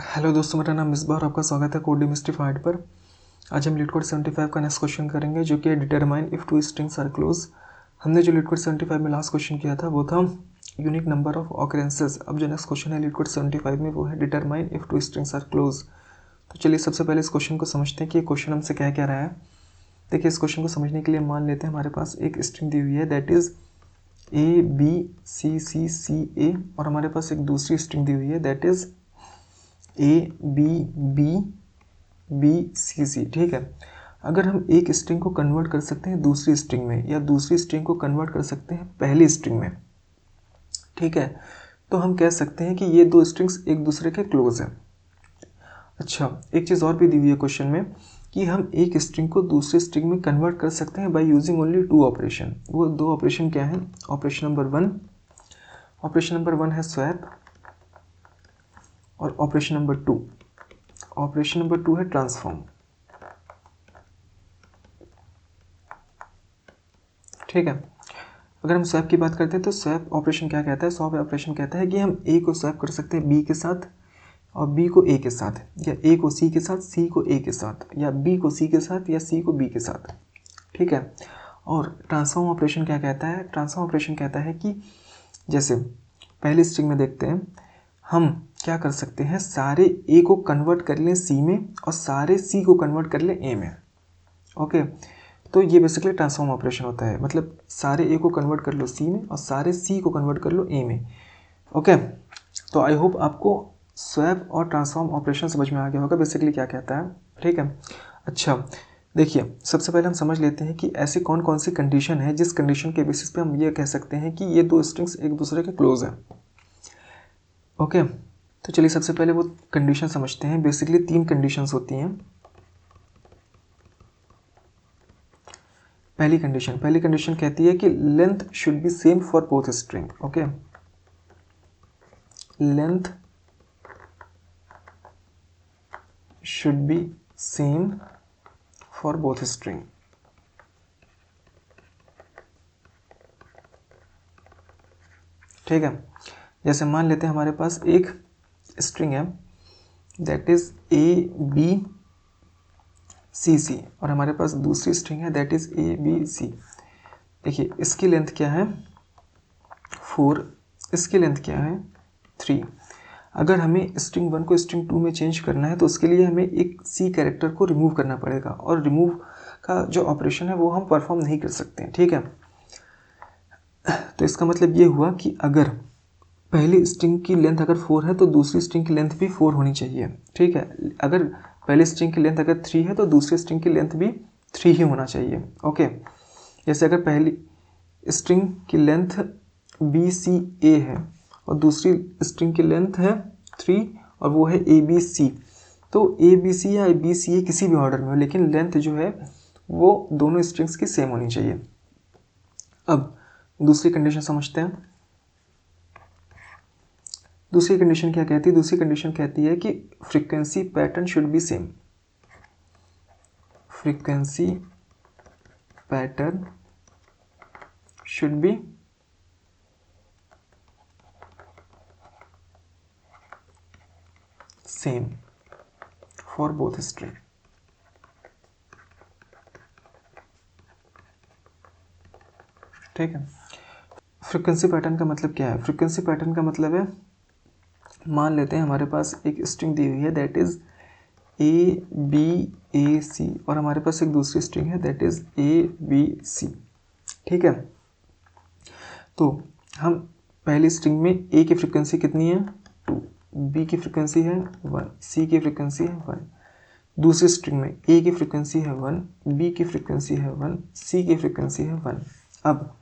Hello दोस्तों, मेरा नाम मिसबा और आपका स्वागत है कोड डिमिस्टिफाइड पर। आज हम लीड कोड 75 का नेक्स्ट क्वेश्चन करेंगे, जो कि है determine if two strings are close. हमने जो लीड कोड 75 में लास्ट क्वेश्चन किया था वो था यूनिक नंबर ऑफ ऑकरेंसेस। अब जो नेक्स्ट क्वेश्चन है लीड कोड 75 में वो है determine if two strings are close. तो चलिए सबसे पहले इस क्वेश्चन को समझते हैं कि ये क्वेश्चन हमसे क्या कह रहा है। देखिए, इस क्वेश्चन को समझने के लिए मान लेते हैं हमारे पास एक स्ट्रिंग दी हुई है, that is A B C C C A, और हमारे पास एक दूसरी स्ट्रिंग दी हुई है, that is A B B C C। ठीक है, अगर हम एक स्ट्रिंग को कन्वर्ट कर सकते हैं दूसरी स्ट्रिंग में, या दूसरी स्ट्रिंग को कन्वर्ट कर सकते हैं पहली स्ट्रिंग में, ठीक है, तो हम कह सकते हैं कि ये दो स्ट्रिंग्स एक दूसरे के क्लोज हैं। अच्छा, एक चीज़ और भी दी हुई है क्वेश्चन में कि हम एक स्ट्रिंग को दूसरे स्ट्रिंग में कन्वर्ट कर सकते हैं बाय यूजिंग ओनली 2 ऑपरेशन। वो 2 ऑपरेशन क्या है? ऑपरेशन नंबर वन है स्वैप, और ऑपरेशन नंबर टू है ट्रांसफॉर्म। ठीक है, अगर हम स्वैप की बात करते हैं तो स्वैप ऑपरेशन क्या कहता है? स्वैप ऑपरेशन कहता है कि हम ए को स्वैप कर सकते हैं बी के साथ, और बी को ए के साथ, या ए को सी के साथ, सी को ए के साथ, या बी को सी के साथ, या सी को बी के साथ। ठीक है, और ट्रांसफॉर्म ऑपरेशन क्या कहता है? ट्रांसफॉर्म ऑपरेशन कहता है कि जैसे पहली स्ट्रिंग में देखते हैं, हम क्या कर सकते हैं, सारे ए को कन्वर्ट कर लें सी में और सारे सी को कन्वर्ट कर लें ए में। ओके, तो ये बेसिकली ट्रांसफॉर्म ऑपरेशन होता है, मतलब सारे ए को कन्वर्ट कर लो सी में और सारे सी को कन्वर्ट कर लो ए में। ओके, तो आई होप आपको स्वैप और ट्रांसफॉर्म ऑपरेशन समझ में आ गया होगा बेसिकली क्या कहता है। ठीक है, अच्छा देखिए, सबसे पहले हम समझ लेते हैं कि ऐसी कौन कौन सी कंडीशन है जिस कंडीशन के बेसिस पे हम ये कह सकते हैं कि ये दो स्ट्रिंग्स एक दूसरे के क्लोज हैं। ओके, तो चलिए सबसे पहले वो कंडीशन समझते हैं। बेसिकली 3 कंडीशंस होती हैं। पहली कंडीशन कहती है कि length should be same for both string. Okay, length should be same for both string. ठीक है, जैसे मान लेते हैं हमारे पास एक स्ट्रिंग है, that is A B C C, और हमारे पास दूसरी स्ट्रिंग है दैट इज ABC। देखिए, इसकी लेंथ क्या है 4, इसकी लेंथ क्या है 3। अगर हमें स्ट्रिंग 1 को स्ट्रिंग 2 में चेंज करना है तो उसके लिए हमें एक C कैरेक्टर को रिमूव करना पड़ेगा, और रिमूव का जो ऑपरेशन है वो हम परफॉर्म नहीं कर सकते हैं। ठीक है, तो इसका मतलब ये हुआ कि अगर पहली स्ट्रिंग की लेंथ अगर 4 है तो दूसरी स्ट्रिंग की लेंथ भी 4 होनी चाहिए। ठीक है, अगर पहली स्ट्रिंग की लेंथ अगर 3 है तो दूसरी स्ट्रिंग की लेंथ भी 3 ही होना चाहिए। ओके, जैसे अगर पहली स्ट्रिंग की लेंथ BCA है और दूसरी स्ट्रिंग की लेंथ है 3 और वो है ABC, तो ABC या BCA किसी भी ऑर्डर में हो, लेकिन लेंथ जो है वो दोनों स्ट्रिंग्स की सेम होनी चाहिए। अब दूसरी कंडीशन समझते हैं। दूसरी कंडीशन क्या कहती है? दूसरी कंडीशन कहती है कि frequency pattern should be same. Frequency pattern should be same for both string. ठीक है, फ्रीक्वेंसी पैटर्न का मतलब क्या है? फ्रीक्वेंसी पैटर्न का मतलब है, मान लेते हैं हमारे पास एक स्ट्रिंग दी हुई है दैट इज ABAC, और हमारे पास एक दूसरी स्ट्रिंग है दैट इज ABC। ठीक है, तो हम पहली स्ट्रिंग में A की फ्रीक्वेंसी कितनी है 2, B की फ्रीक्वेंसी है 1, C की फ्रीक्वेंसी है 1। दूसरी स्ट्रिंग में A की फ्रीक्वेंसी है 1, B की फ्रीक्वेंसी है 1, C की फ्रीक्वेंसी है 1। अब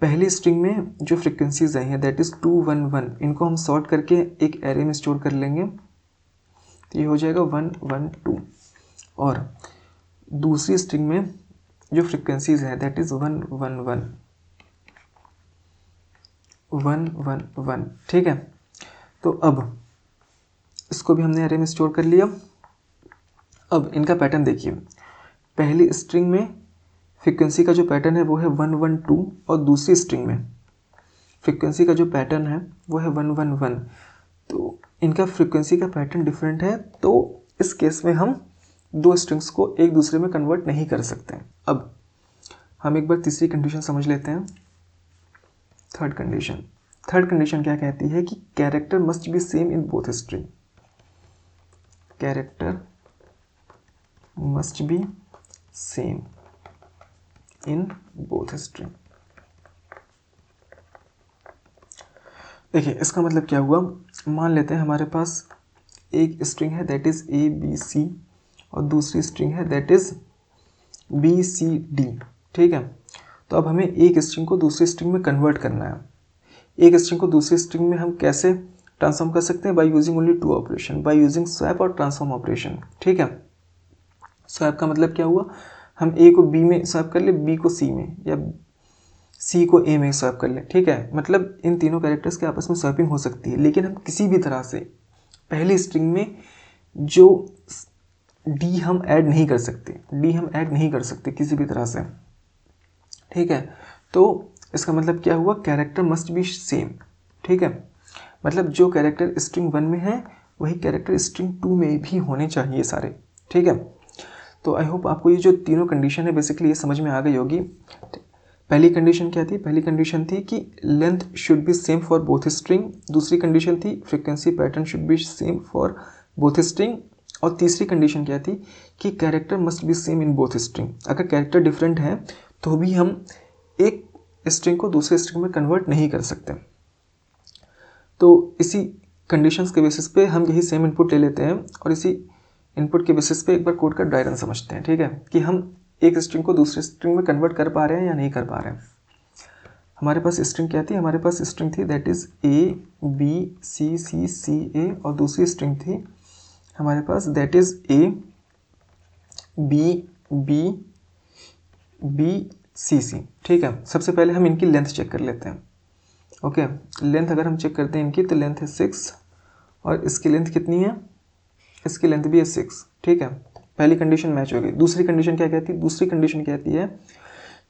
पहली स्ट्रिंग में जो फ्रीक्वेंसीज आई हैं दैट इज़ 2 1 1, इनको हम सॉर्ट करके एक एरे में स्टोर कर लेंगे, तो ये हो जाएगा 1 1 2। और दूसरी स्ट्रिंग में जो फ्रीक्वेंसीज है दैट इज़ 1 1 1 1 1 1। ठीक है, तो अब इसको भी हमने एरे में स्टोर कर लिया। अब इनका पैटर्न देखिए, पहली स्ट्रिंग में फ्रीक्वेंसी का जो पैटर्न है वो है 1 1 2, और दूसरी स्ट्रिंग में फ्रीक्वेंसी का जो पैटर्न है वो है 1 1 1। तो इनका फ्रीक्वेंसी का पैटर्न डिफरेंट है, तो इस केस में हम दो स्ट्रिंग्स को एक दूसरे में कन्वर्ट नहीं कर सकते। अब हम एक बार तीसरी कंडीशन समझ लेते हैं, थर्ड कंडीशन। थर्ड कंडीशन क्या कहती है कि character must be same in both string. Character must be same in both string. देखिए इसका मतलब क्या हुआ, मान लेते हैं हमारे पास एक स्ट्रिंग है that is A B C और दूसरी स्ट्रिंग है that is B C D. ठीक है, तो अब हमें एक स्ट्रिंग को दूसरी स्ट्रिंग में कन्वर्ट करना है। एक स्ट्रिंग को दूसरी स्ट्रिंग में हम कैसे ट्रांसफॉर्म कर सकते हैं? By using only two operation, by using swap और ट्रांसफॉर्म ऑपरेशन। ठीक है, स्वैप का मतलब क्या हुआ, हम ए को बी में स्वैप कर ले, बी को सी में, या सी को ए में स्वैप कर ले। ठीक है, मतलब इन तीनों कैरेक्टर्स के आपस में स्वैपिंग हो सकती है, लेकिन हम किसी भी तरह से पहली स्ट्रिंग में जो डी हम ऐड नहीं कर सकते, डी हम ऐड नहीं कर सकते किसी भी तरह से। ठीक है, तो इसका मतलब क्या हुआ, कैरेक्टर मस्ट बी सेम। ठीक है, मतलब जो कैरेक्टर स्ट्रिंग 1 में है वही कैरेक्टर स्ट्रिंग 2 में भी होने चाहिए सारे। ठीक है, तो आई होप आपको ये जो तीनों कंडीशन है बेसिकली ये समझ में आ गई होगी। पहली कंडीशन क्या थी? पहली कंडीशन थी कि length should be same for both string. दूसरी कंडीशन थी frequency pattern should be same for both string. और तीसरी कंडीशन क्या थी कि character must be same in both string. अगर कैरेक्टर डिफरेंट है तो भी हम एक स्ट्रिंग को दूसरे स्ट्रिंग में कन्वर्ट नहीं कर सकते। तो इसी कंडीशंस के बेसिस पे हम यही सेम इनपुट ले लेते हैं और इसी इनपुट के बेसिस पे एक बार कोड का डायग्राम समझते हैं। ठीक है, कि हम एक स्ट्रिंग को दूसरे स्ट्रिंग में कन्वर्ट कर पा रहे हैं या नहीं कर पा रहे हैं। हमारे पास स्ट्रिंग क्या थी? हमारे पास स्ट्रिंग थी that is A B C C C A, और दूसरी स्ट्रिंग थी हमारे पास that is A B B B C C. ठीक है, सबसे पहले हम इनकी लेंथ चेक कर लेते हैं। ओके, लेंथ अगर हम चेक करते हैं इनकी तो लेंथ है 6 और इसकी लेंथ कितनी है? इसकी लेंथ भी है 6। ठीक है, पहली कंडीशन मैच हो गई। दूसरी कंडीशन क्या कहती है? दूसरी कंडीशन कहती है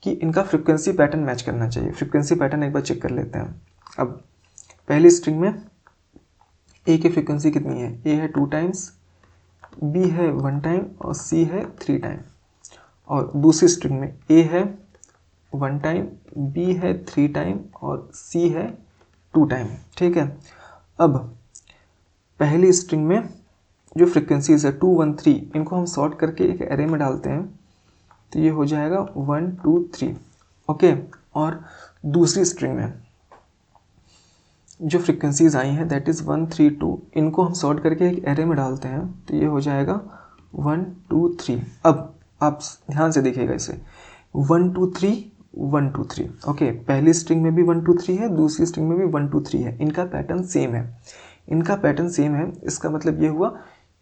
कि इनका फ्रीक्वेंसी पैटर्न मैच करना चाहिए। फ्रीक्वेंसी पैटर्न एक बार चेक कर लेते हैं। अब पहली स्ट्रिंग में ए की फ्रीक्वेंसी कितनी है? ए है 2 टाइम्स, बी है 1 टाइम और सी है 3 टाइम। और दूसरी स्ट्रिंग में ए है 1 टाइम, बी है 3 टाइम और सी है 2 टाइम। ठीक है, अब पहली स्ट्रिंग में जो फ्रीक्वेंसीज है 2 1 3, इनको हम सॉर्ट करके एक एरे में डालते हैं तो ये हो जाएगा 1 2 3। ओके, और दूसरी स्ट्रिंग में जो फ्रीक्वेंसीज आई हैं दैट इज़ 1 3 2, इनको हम सॉर्ट करके एक एरे में डालते हैं तो ये हो जाएगा 1 2 3। अब आप ध्यान से देखिएगा इसे, 1 2 3 1 2 3। ओके, पहली स्ट्रिंग में भी 1 2 3 है, दूसरी स्ट्रिंग में भी 1 2 3 है। इनका पैटर्न सेम है, इनका पैटर्न सेम है। इसका मतलब ये हुआ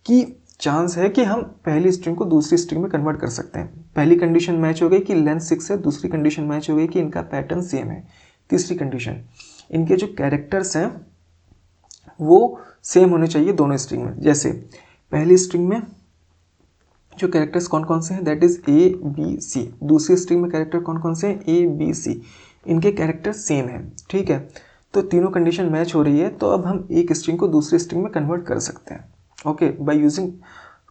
कि चांस है कि हम पहली स्ट्रिंग को दूसरी स्ट्रिंग में कन्वर्ट कर सकते हैं। पहली कंडीशन मैच हो गई कि लेंथ 6 है, दूसरी कंडीशन मैच हो गई कि इनका पैटर्न सेम है। तीसरी कंडीशन, इनके जो कैरेक्टर्स हैं वो सेम होने चाहिए दोनों स्ट्रिंग में। जैसे पहली स्ट्रिंग में जो कैरेक्टर्स कौन कौन से हैं that is A B C, दूसरी स्ट्रिंग में कैरेक्टर कौन कौन से हैं? ए बी सी, इनके कैरेक्टर सेम है। ठीक है, तो तीनों कंडीशन मैच हो रही है, तो अब हम एक स्ट्रिंग को दूसरी स्ट्रिंग में कन्वर्ट कर सकते हैं। ओके, बाय यूजिंग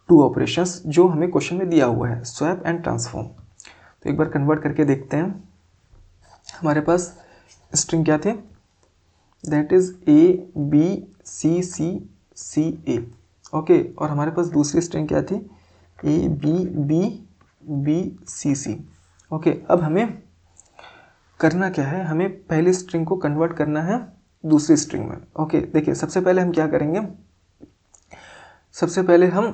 2 ऑपरेशंस जो हमें क्वेश्चन में दिया हुआ है, स्वैप एंड ट्रांसफॉर्म। तो एक बार कन्वर्ट करके देखते हैं। हमारे पास स्ट्रिंग क्या थे? That is A B C C C A. Okay, और हमारे पास दूसरी स्ट्रिंग क्या थी? A B B B C C. Okay, अब हमें करना क्या है? हमें पहली स्ट्रिंग को कन्वर्ट करना है दूसरी स्ट्रिंग में। ओके, देखिए सबसे पहले हम क्या करेंगे, सबसे पहले हम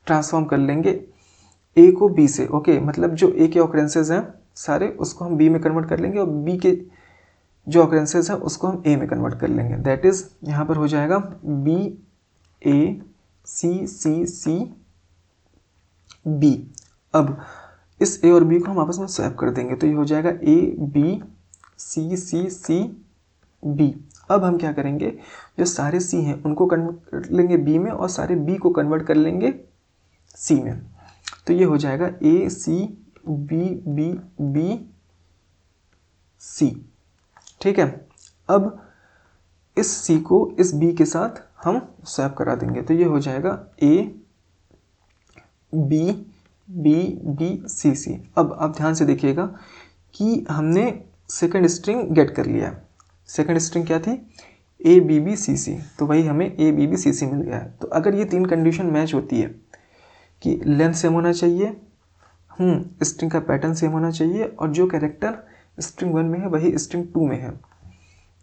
ट्रांसफॉर्म कर लेंगे ए को बी से। ओके, मतलब जो ए के ऑकरेंसेज हैं सारे उसको हम बी में कन्वर्ट कर लेंगे और बी के जो ऑकरेंसेज हैं उसको हम ए में कन्वर्ट कर लेंगे। दैट इज यहाँ पर हो जाएगा बी ए सी सी सी बी। अब इस ए और बी को हम आपस में स्वैप कर देंगे तो ये हो जाएगा A B C C C B. अब हम क्या करेंगे, जो सारे सी हैं उनको कन्वर्ट कर लेंगे बी में और सारे बी को कन्वर्ट कर लेंगे सी में। तो ये हो जाएगा A C B B B C. ठीक है, अब इस सी को इस बी के साथ हम स्वैप करा देंगे, तो ये हो जाएगा A B B B C C. अब आप ध्यान से देखिएगा कि हमने सेकंड स्ट्रिंग गेट कर लिया। सेकंड स्ट्रिंग क्या थी? ए बी बी सी सी, तो वही हमें ए बी बी सी सी मिल गया है। तो अगर ये तीन कंडीशन मैच होती है कि लेंथ सेम होना चाहिए, स्ट्रिंग का पैटर्न सेम होना चाहिए, और जो कैरेक्टर स्ट्रिंग 1 में है वही स्ट्रिंग 2 में है,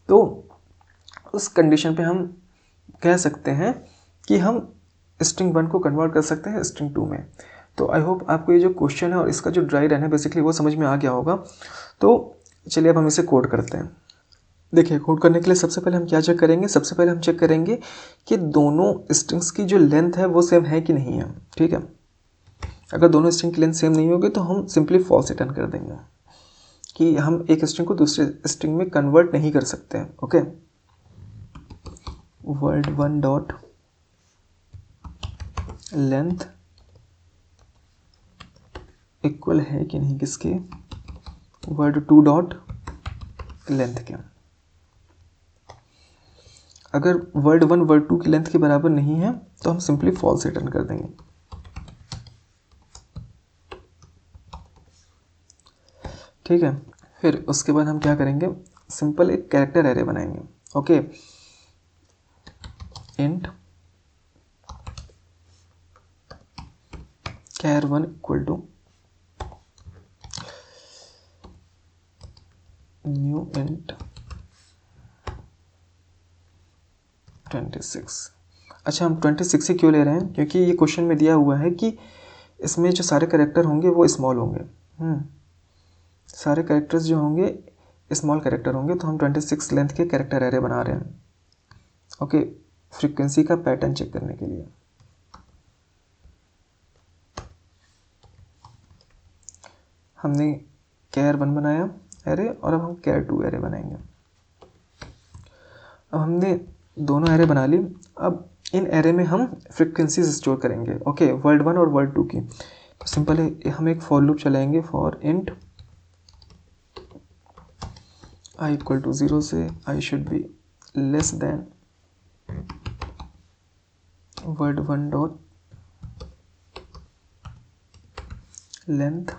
तो उस कंडीशन पे हम कह सकते हैं कि हम स्ट्रिंग 1 को कन्वर्ट कर सकते हैं स्ट्रिंग 2 में। तो आई होप आपको ये जो क्वेश्चन है और इसका जो ड्राई रन है बेसिकली वो समझ में आ गया होगा। तो चलिए अब हम इसे कोड करते हैं। देखिए, कोड करने के लिए सबसे पहले हम क्या चेक करेंगे? सबसे पहले हम चेक करेंगे कि दोनों स्ट्रिंग्स की जो लेंथ है वो सेम है कि नहीं है। ठीक है, अगर दोनों स्ट्रिंग की लेंथ सेम नहीं होगी तो हम सिंपली फॉल्स रिटर्न कर देंगे कि हम एक स्ट्रिंग को दूसरे स्ट्रिंग में कन्वर्ट नहीं कर सकते हैं। Okay, world1 dot length equal है कि नहीं किसके? world2 डॉट लेंथ के। अगर world1 world2 की लेंथ के बराबर नहीं है तो हम सिंपली फॉल्स रिटर्न कर देंगे। ठीक है, फिर उसके बाद हम क्या करेंगे? सिंपल एक कैरेक्टर एरे बनाएंगे। Okay, int char1 equal to new int 26। अच्छा, हम 26 ही क्यों ले रहे हैं? क्योंकि ये क्वेश्चन में दिया हुआ है कि इसमें जो सारे कैरेक्टर होंगे वो स्मॉल होंगे। सारे कैरेक्टर्स जो होंगे स्मॉल कैरेक्टर होंगे, तो हम 26 लेंथ के कैरेक्टर एरे बना रहे हैं। ओके, फ्रीक्वेंसी का पैटर्न चेक करने के लिए। हमने char1 बनाया एरे और अब हम char2 एरे बनाएंगे। अब हमने दोनों एरे बना ली। अब इन एरे में हम फ्रीक्वेंसीज स्टोर करेंगे। ओके, world1 और world2 की। तो सिंपल है, हम एक फॉर लूप चलाएंगे for int i equal to 0 से i should be less than world1 dot length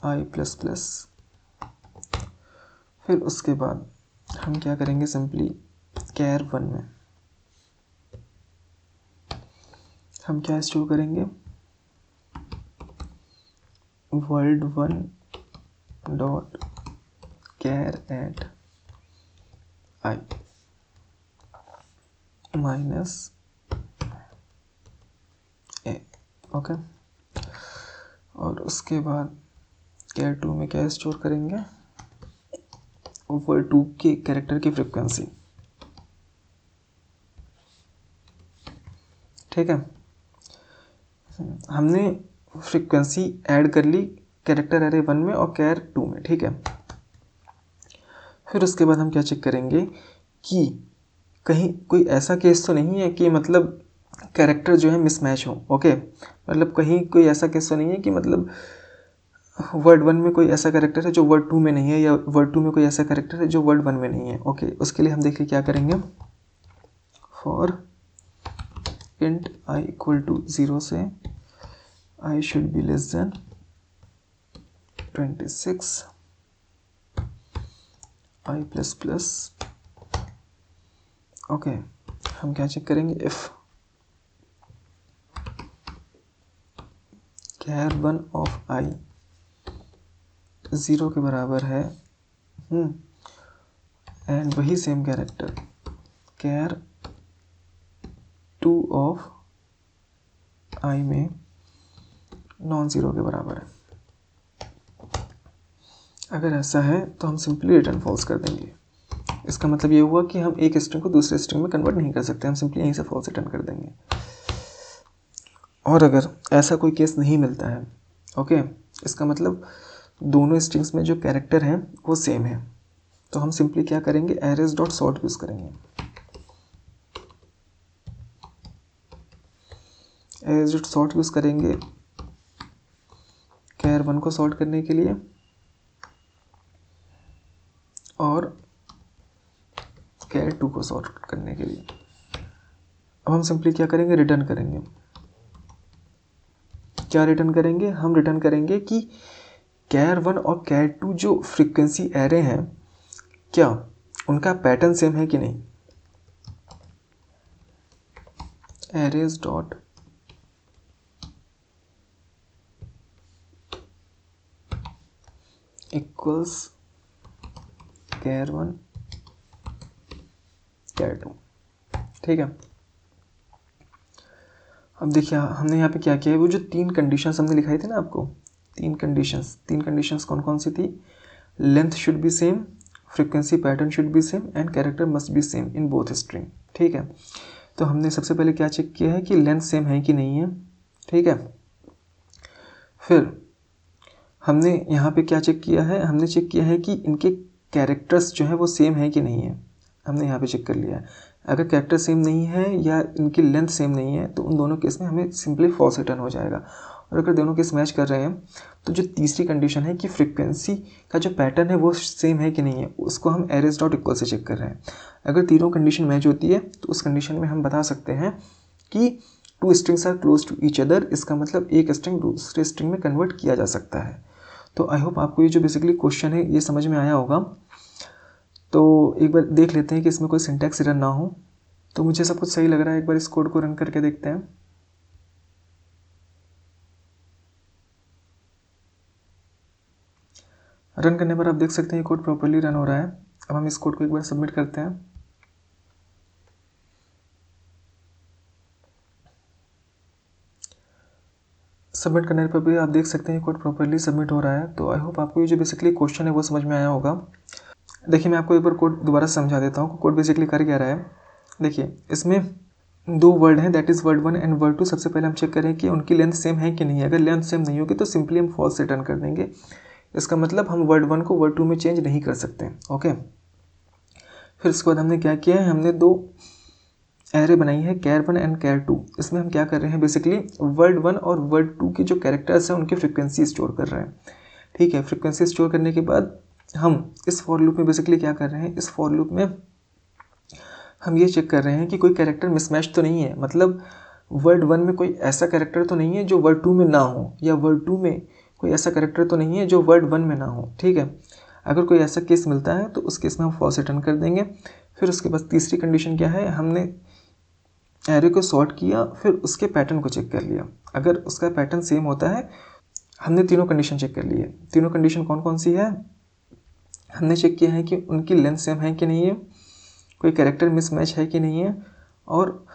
i plus plus. फिर उसके बाद हम क्या करेंगे? सिंपली char1 में हम क्या स्टोर करेंगे? world1 dot char at i minus A. Okay, और उसके बाद char2 में क्या स्टोर करेंगे? world2 के कैरेक्टर की फ्रीक्वेंसी। ठीक है, हमने फ्रीक्वेंसी ऐड कर ली कैरेक्टर एरे 1 में और char2 में। ठीक है, फिर उसके बाद हम क्या चेक करेंगे कि कहीं कोई ऐसा केस तो नहीं है कि मतलब कैरेक्टर जो है मिसमैच हो। ओके, मतलब कहीं कोई ऐसा केस तो नहीं है कि मतलब वर्ड1 में कोई ऐसा कैरेक्टर है जो वर्ड2 में नहीं है, या वर्ड2 में कोई ऐसा कैरेक्टर है जो वर्ड1 में नहीं है। ओके, उसके लिए हम देखिए क्या करेंगे? For int i equal to 0 से i should be less than 26 i plus plus. Okay, हम क्या चेक करेंगे? इफ char1 ऑफ i 0 के बराबर है एंड वही same character char2 of i में नॉन ज़ीरो के बराबर है। अगर ऐसा है तो हम सिंपली रिटर्न फॉल्स कर देंगे। इसका मतलब ये हुआ कि हम एक स्ट्रिंग को दूसरे स्ट्रिंग में कन्वर्ट नहीं कर सकते, हम सिंपली यहीं से फॉल्स रिटर्न कर देंगे। और अगर ऐसा कोई केस नहीं मिलता है, ओके, इसका मतलब दोनों स्ट्रिंग्स में जो कैरेक्टर हैं वो सेम है, तो हम सिंपली क्या करेंगे? एरेज डॉट सॉर्ट यूज़ करेंगे। एरेज डॉट सॉर्ट यूज़ करेंगे char1 को सॉर्ट करने के लिए और को सॉर्ट करने के लिए। अब हम सिंपली क्या करेंगे, रिटर्न करेंगे। क्या रिटर्न करेंगे, हम रिटर्न करेंगे कि कैर 1 और कैर 2 जो फ्रीक्वेंसी एरे हैं क्या उनका पैटर्न सेम है कि नहीं। एरेज डॉट इक्वल्स कैर 1 कैर 2, ठीक है। अब देखिए हमने यहाँ पे क्या किया है, वो जो 3 कंडीशंस हमने लिखाई थी ना आपको, 3 कंडीशंस कौन कौन सी थी, length should be same, frequency pattern should be same and character must be same in both string, ठीक है। तो हमने सबसे पहले क्या चेक किया है कि लेंथ सेम है कि नहीं है, ठीक है। फिर हमने यहाँ पे क्या चेक किया है, हमने चेक किया है कि इनके कैरेक्टर्स जो है वो सेम है कि नहीं है, हमने यहाँ पे चेक कर लिया है। अगर कैरेक्टर सेम नहीं है या इनकी लेंथ सेम नहीं है तो उन दोनों केस में हमें सिंपली फॉल्स रिटर्न हो जाएगा। और अगर दोनों केस मैच कर रहे हैं तो जो तीसरी कंडीशन है कि फ्रीक्वेंसी का जो पैटर्न है वो सेम है कि नहीं है, उसको हम एरेज डॉट इक्वल से चेक कर रहे हैं। अगर तीनों कंडीशन मैच होती है तो उस कंडीशन में हम बता सकते हैं कि 2 strings are close to each other, इसका मतलब एक स्ट्रिंग दूसरे स्ट्रिंग में कन्वर्ट किया जा सकता है। तो आई होप आपको ये जो बेसिकली क्वेश्चन है ये समझ में आया होगा। तो एक बार देख लेते हैं कि इसमें कोई सिंटैक्स एरर ना हो। तो मुझे सब कुछ सही लग रहा है, एक बार इस कोड को रन करके देखते हैं। रन करने पर आप देख सकते हैं कोड प्रॉपर्ली रन हो रहा है। अब हम इस कोड को एक बार सबमिट करते हैं। सबमिट करने पर भी आप देख सकते हैं कोड प्रॉपर्ली सबमिट हो रहा है। तो आई होप आपको ये जो बेसिकली क्वेश्चन है वो समझ में आया होगा। देखिए मैं आपको एक बार कोड दोबारा समझा देता हूँ, कोड बेसिकली कर क्या रहा है। देखिए इसमें 2 वर्ड हैं, that is word 1 and word 2। सबसे पहले हम चेक करें कि उनकी लेंथ सेम है कि नहीं है। अगर लेंथ सेम नहीं होगी तो सिंपली हम फॉल्स रिटर्न कर देंगे। इसका मतलब हम वर्ड 1 को वर्ड 2 में चेंज नहीं कर सकते, ओके। फिर उसके बाद हमने क्या किया है, हमने 2 एरे बनाई है, कैर 1 एंड कैर 2। इसमें हम क्या कर रहे हैं, बेसिकली वर्ड 1 और वर्ड 2 की जो कैरेक्टर्स हैं उनकी फ्रीक्वेंसी स्टोर कर रहे हैं, ठीक है। फ्रीक्वेंसी स्टोर करने के बाद हम इस फॉर लूप में बेसिकली क्या कर रहे हैं, इस फॉर लूप में हम ये चेक कर रहे हैं कि कोई कैरेक्टर मिसमैच तो नहीं है। मतलब वर्ड 1 में कोई ऐसा कैरेक्टर तो नहीं है जो वर्ड 2 में ना हो, या वर्ड 2 में कोई ऐसा कैरेक्टर तो नहीं है जो वर्ड 1 में ना हो, ठीक है। अगर कोई ऐसा केस मिलता है तो उस केस में हम फॉल्स रिटर्न कर देंगे। फिर उसके बाद तीसरी कंडीशन क्या है, हमने एरे को सॉर्ट किया, फिर उसके पैटर्न को चेक कर लिया। अगर उसका पैटर्न सेम होता है, हमने तीनों कंडीशन चेक कर ली है। तीनों कंडीशन कौन कौन सी है, हमने चेक किया है कि उनकी लेंथ सेम है कि नहीं है, कोई कैरेक्टर मिसमैच है कि नहीं है, और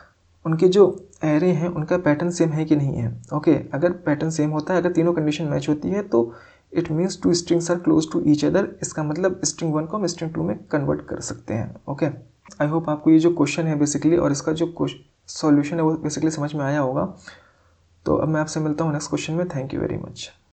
उनके जो एरे हैं उनका पैटर्न सेम है कि नहीं है, ओके। अगर पैटर्न सेम होता है, अगर तीनों कंडीशन मैच होती है तो it means 2 strings are close to each other. इसका मतलब स्ट्रिंग 1 को हम स्ट्रिंग 2 में कन्वर्ट कर सकते हैं, ओके। आई होप आपको ये जो क्वेश्चन है बेसिकली और इसका जो सॉल्यूशन है वो बेसिकली समझ में आया होगा। तो अब मैं आपसे मिलता हूँ नेक्स्ट क्वेश्चन में। Thank you very much.